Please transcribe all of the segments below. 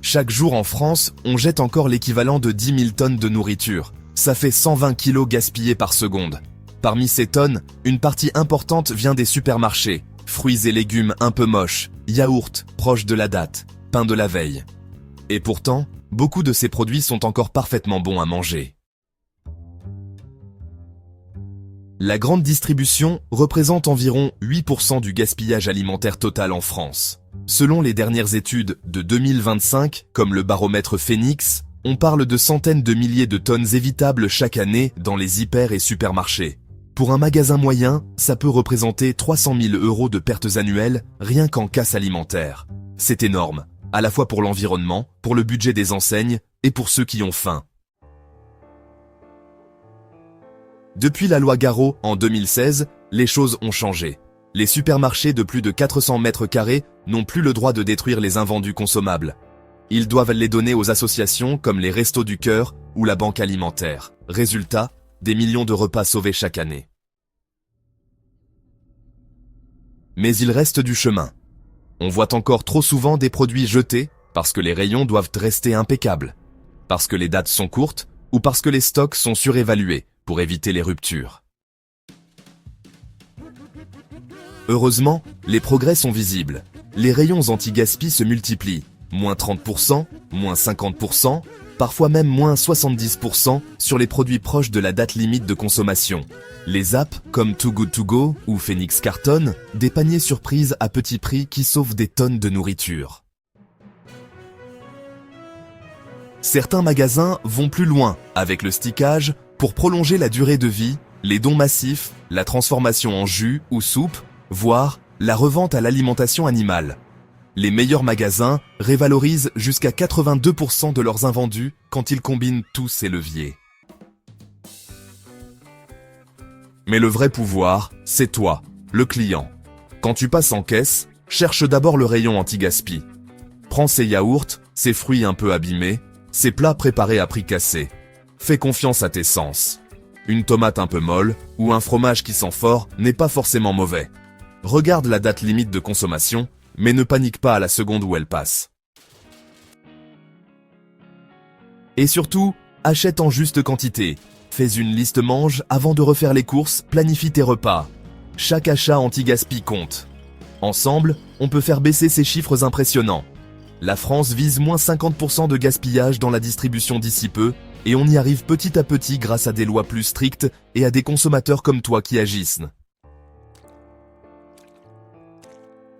Chaque jour en France, on jette encore l'équivalent de 10 000 tonnes de nourriture. Ça fait 120 kilos gaspillés par seconde. Parmi ces tonnes, une partie importante vient des supermarchés. Fruits et légumes un peu moches, yaourts proches de la date, pain de la veille. Et pourtant, beaucoup de ces produits sont encore parfaitement bons à manger. La grande distribution représente environ 8% du gaspillage alimentaire total en France. Selon les dernières études de 2025, comme le baromètre Phoenix, on parle de centaines de milliers de tonnes évitables chaque année dans les hyper et supermarchés. Pour un magasin moyen, ça peut représenter 300 000 € de pertes annuelles rien qu'en casse alimentaire. C'est énorme, à la fois pour l'environnement, pour le budget des enseignes et pour ceux qui ont faim. Depuis la loi Garot en 2016, les choses ont changé. Les supermarchés de plus de 400 mètres carrés n'ont plus le droit de détruire les invendus consommables. Ils doivent les donner aux associations comme les Restos du Cœur ou la Banque Alimentaire. Résultat, des millions de repas sauvés chaque année. Mais il reste du chemin. On voit encore trop souvent des produits jetés parce que les rayons doivent rester impeccables, parce que les dates sont courtes ou parce que les stocks sont surévalués pour éviter les ruptures. Heureusement, les progrès sont visibles. Les rayons anti-gaspi se multiplient. Moins 30%, moins 50%, parfois même moins 70% sur les produits proches de la date limite de consommation. Les apps comme Too Good To Go ou Phoenix cartonnent des paniers surprises à petit prix qui sauvent des tonnes de nourriture. Certains magasins vont plus loin avec le stickage pour prolonger la durée de vie, les dons massifs, la transformation en jus ou soupe, voire la revente à l'alimentation animale. Les meilleurs magasins révalorisent jusqu'à 82% de leurs invendus quand ils combinent tous ces leviers. Mais le vrai pouvoir, c'est toi, le client. Quand tu passes en caisse, cherche d'abord le rayon anti-gaspi. Prends ces yaourts, ces fruits un peu abîmés, ces plats préparés à prix cassé. Fais confiance à tes sens. Une tomate un peu molle ou un fromage qui sent fort n'est pas forcément mauvais. Regarde la date limite de consommation, mais ne panique pas à la seconde où elle passe. Et surtout, achète en juste quantité. Fais une liste mange avant de refaire les courses, planifie tes repas. Chaque achat anti-gaspi compte. Ensemble, on peut faire baisser ces chiffres impressionnants. La France vise moins 50% de gaspillage dans la distribution d'ici peu, et on y arrive petit à petit grâce à des lois plus strictes et à des consommateurs comme toi qui agissent.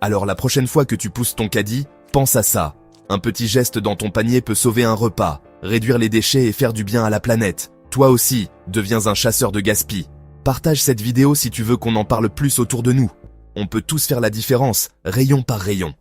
Alors la prochaine fois que tu pousses ton caddie, pense à ça. Un petit geste dans ton panier peut sauver un repas, réduire les déchets et faire du bien à la planète. Toi aussi, deviens un chasseur de gaspille. Partage cette vidéo si tu veux qu'on en parle plus autour de nous. On peut tous faire la différence, rayon par rayon.